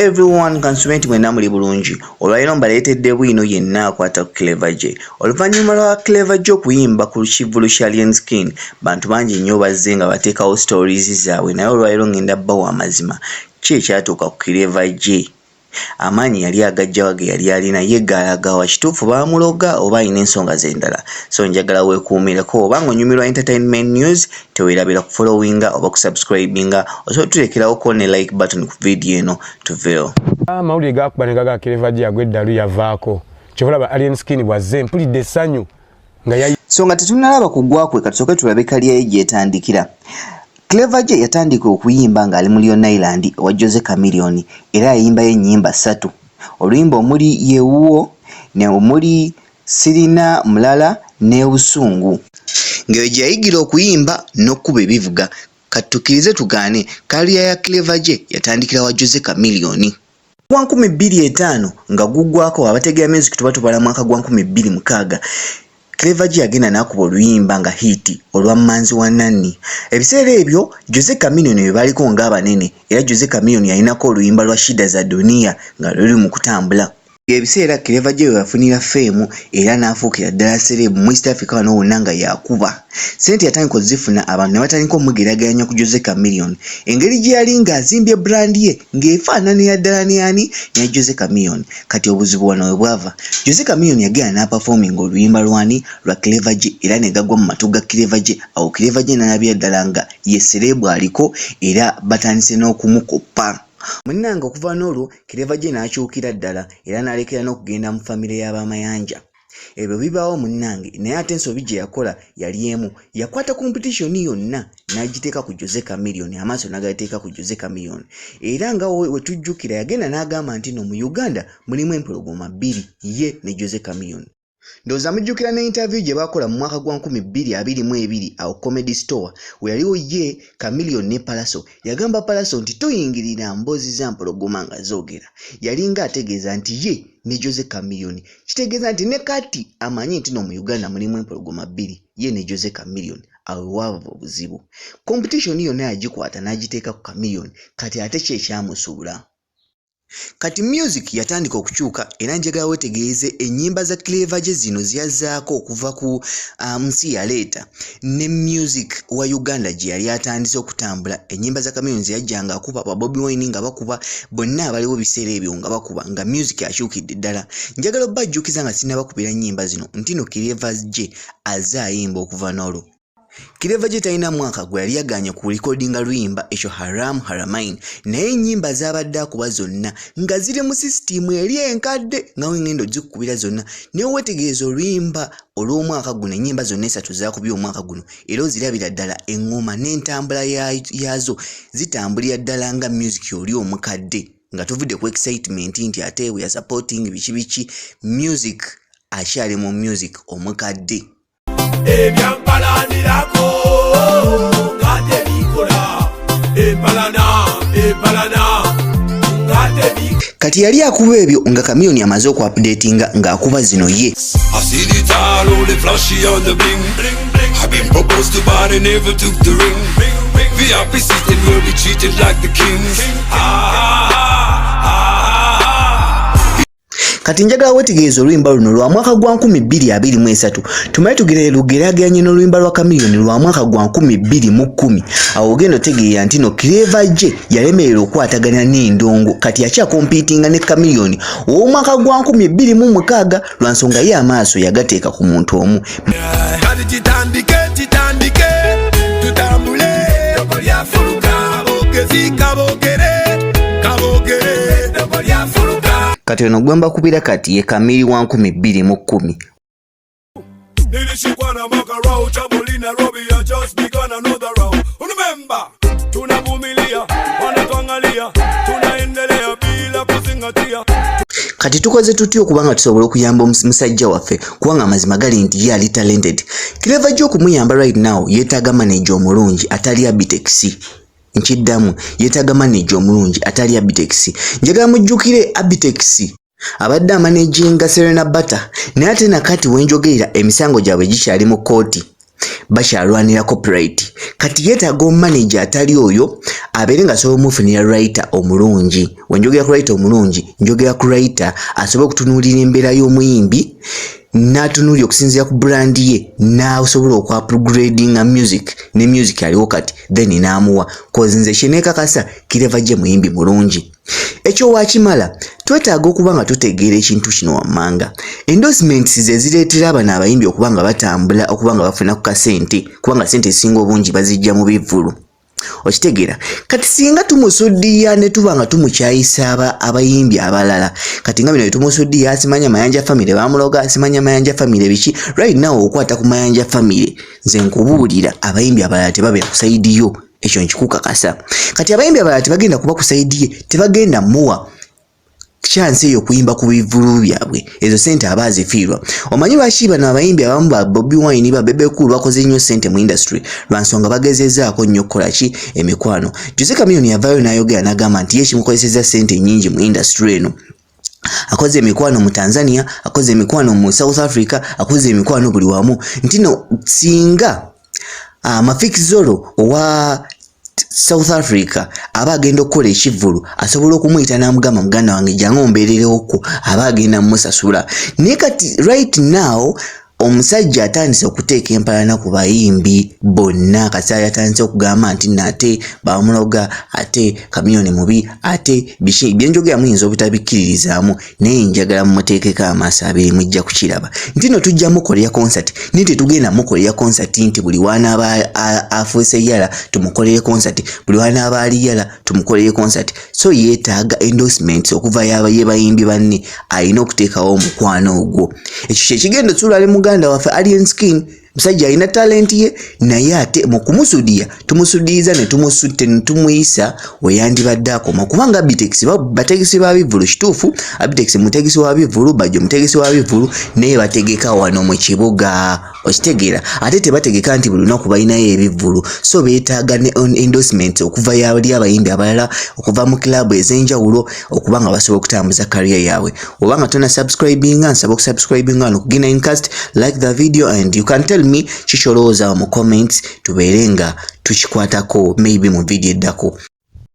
everyone consummate mwe namuli bulungi olwairo mbaleetedde Bwino yenna akwata ku Clever J oluvannyuma lwa Clever J okuyimba ku Kivulu kya Alien Skin bantu bangi nnyo bazze nga bateekawo stories zaabwe naye olwairo ngenda bbawo amazima ki ekyatuuka ku Clever J amaanyi yali agajjawa ge yali alina yeggaalagawa kituufu baamuloga oba alina ensonga z'endala so njagala weekuumireko oba ng'onyumirwa entertainment news teweerabira ku followinga oba ku subscribinga osobola tuteekerawo ko ne like button ku video eno tuveewo amawulire gaakuba ne gaga Clever J agw'eddalu yavaako kyolaba Alien Skin bwazze mpulidde essanyu nga so nga tetunnalaba kuggwakwe katusooke tulabe kaliyaye gyetandikira Clever J yatandika okuyimba nga ali mu Lion Island wa Jose Chameleone era yayimbayo ennyimba 3 oluyimba omuli yewuwo ne omuli sirina mulala ne busungu ng'eyo gye yayigira okuyimba n'okkuba ebivuga katukirize tugaane kaliya ya Clever J yatandikira wa Jose Chameleone gwa 2005 nga guggwako abategera music tuba tubala mwaka gwa 2006 Clever J agenda n'akuba oluyimba nga hiti olwa Manzi wa Nanni ebiseera ebyo Jose Chameleone bye baliko ng'abanene era Jose Chameleone yalinako oluyimba lwa Shida za Dunia nga luli mu kutambula ebiseera Clever J yafunira fame era n'afuukira ddala celeb mu East Africa wano wonna nga yakuba sente yatandika ozifuna abantu ne batandika omugeraganya ku Jose Chameleone engeri gye yali ng'azimbye brand ye ng'efaananira ddala n'ani ne Jose Chameleone kati obuzibu wano we bwava Jose Chameleone yagenda n'aperforming oluyimba lwani lwa Clever J era ne gagwa mu matu ga Clever J awo Clever J n'alabira ddala nga ye celeb aliko era batandise n'okumukoppa munnanga okuva n'olwo Clever J n'akyukira ddala era n'alekera n'okugenda mu famire y'abamayanja ebyo bibaawo munnange naye ate ensobi gye yakola yali emu yakwata competition yonna n'agiteeka ku Jose Chameleone amaaso n'agateeka ku Jose Chameleone era nga we tujjukira yagenda n'agamba nti no mu Uganda mulimu empologoma 2 ye ne Jose Chameleone ndowooza mujjukira ne interview gye baakola mu mwaka gwa 2022 awo Comedy Store we yaliwo ye Chameleone ne Palaso yagamba Palaso nti toyingirira mboozi za mpologoma nga zoogera yalinga ategeeza nti ye ne Jose Chameleone kitegeeza nti ne kati amanyi nti no mu Uganda mulimu empologoma 2 ye ne Jose Chameleone awo wava obuzibu competition yonna yagikwata n'agiteeka ku Chameleone kati ate ki ekyamusuula kati music yatandika okukyuka era njagala wetegeeze ennyimba za Clever J zino ziyazzaako okuva ku nsi yaleeta ne music wa Uganda gye yali atandise okutambula ennyimba za Chameleone ziyajjanga akuba ba Bobby Wine nga bakuba bonna abaliwo biseera ebyo nga bakuba nga music akyukidde ddala njagala obbajjukiza nga sinnabakubira nnyimba zino nti no Clever J azaayimba okuva n'olwo Clever J talina mwaka gwe yali yaganye ku recordinga luyimba ekyo Haram Haramain naye ennyimba z'abadde akuba zonna nga ziri mu system eri enkadde nga wengendo zikubira zonna naye wetegeeza oluyimba olw'omwaka guno ennyimba zonna 3 zaakubye omwaka guno era ozirabira ddala engoma n'entambula yazo zitambulira ddala nga music oli omukadde nga tuvudde ku excitement nti ate we supporting biki music akyali mu music omukadde Ebyampalanirako ngate bikola epalana ngate bikola kati yali akuba ebyo nga Chameleone amaze okuupdatinga ng'akuba zino ye I've been proposed to but I never took the ring. VIP system will be treated like the kings. kati njagala wetegeeza oluyimba luno lwa mwaka gwa 2023 tumaye tugere lugeraganye n'oluyimba lwa Chameleone lwa mwaka gwa 2010 awo ogenda otegeera nti no Clever J yalemerera okwatagana n'endongo kati akyakompitinga ne Chameleone ow'omwaka gwa 2006 lwa nsonga ye amaaso yagateeka ku muntu omu kitandike tutambule okolyafuluka bogezi kabogere okolyafuluka kati ono gwamba kubira kati ye Chameleone wa 2010 nilishikwana makarao chaboli Nairobi I just begun another round remember tunavumilia wanatuangalia tunaendelea bila kuzingatia kati tukoze tutyo okubanga tusobola okuyamba musajja waffe kubanga amazima gali nti ye ali talented Clever J okumuyamba right now yeetaaga manager omulungi atali Abitex nkiddamu yeetaaga manager omulungi atali Abitex njagala mujjukire Abitex abadde amanaginga Serena Butter naye ate nakati wenjogerera emisango gyabwe gikyali mu kooti bakyalwanira copyright kati yeetaaga omumanager atali oyo abeere nga asobola omufunira writer omulungi. Wenjogera ku writer omulungi njogera ku writer asobola okutunuulira embeera y'omuyimbi n'atunuulira okusinziira ku brand ye n'asobola okupgradinga music ne music aliwo kati then n'amuwa cause nze kyeneekakasa Clever J muyimbi mulungi. Ekyo wakimala twetaaga okuba nga tutegeera ekintu kino wammanga. Endorsements ze zireetera abana abayimbi okuba nga batambula okuba nga bafuna ku kasente kubanga sente ezisinga obungi bazijja mu bivvulu. Okitegeera kati singa tumusuddiya ne tuba nga tumukyayisa abayimbi abalala kati nga bino tumusuddiya asimanya Mayanja family bamuloga asimanya Mayanja family biki right now okwata ku Mayanja family nze nkubuulira abayimbi abalala tebabeera ku side yo ekyo nkikukakasa. Kati abayimbi abalala tebagenda kuba ku side ye tebagenda muwa chance yo kuyimba ku bivvulu byabwe ezo sente abazifiirwa. Omanyi lwaki bano abayimbi abamu ba Bobby Wine ba Bebe Cool bakoze nnyo sente mu industry lwansonga bagezezaako nnyo kukola ki emikwano. Jose Chameleone yavaayo n'ayogera n'agamba nti ye kimukozeseza sente nnyingi mu industry eno. Akoze emikwano mu Tanzania, akoze emikwano mu South Africa, akoze emikwano buli wamu. Ntino singa Mafikizolo owa South Africa aba agenda okukola ekivvulu asobola okumuyita n'amugamba muganda wange jjangu ombeererewoko aba agenda musasula. Naye kati right now omusajja atandise okuteeka empalana ku bayimbi bonna kasaya atandise okugamba nti nate bamuloga ate Chameleone mubi ate biki byenjogera muyinza obutabikkiririzaamu naye njagala mumuteekeko amaaso abiri mujja kukiraba nti no tujja mukolera concert naye tetugenda mukolera concert nti buli wanaaba afuuse yala tumukolere concert buli wanaaba ali yala tumukolere concert so yeetaaga endorsements okuva ye bayimbi banne alina okuteekawo omukwano ogwo. Ekyo kye kigendo tulale muganda waffe Alien Skin musajja alina talent ye naye ate mu kumusudiya tumusudiiza ne tumusutte ne tumuyisa weyandibadde akoma kubanga bategesi ba bivvulu kituufu abitegesi mutegesi wa bivvulu bajjo mutegesi wa bivvulu naye bategeka wano mu kibuga okitegeera ate tebategeka nti buli lunaku balinayo ebivvulu so beetaaga ne endorsement okuva yali abayimbi abalala okuva mu club ez'enjawulo okuba nga basobola okutambuza career yaabwe. Obanga tona subscribinga nsaba okusubscribinga no kugina incast like the video and you can tell me kikyolowooza mu comments tubeere nga tukikwatako maybe mu video eddako.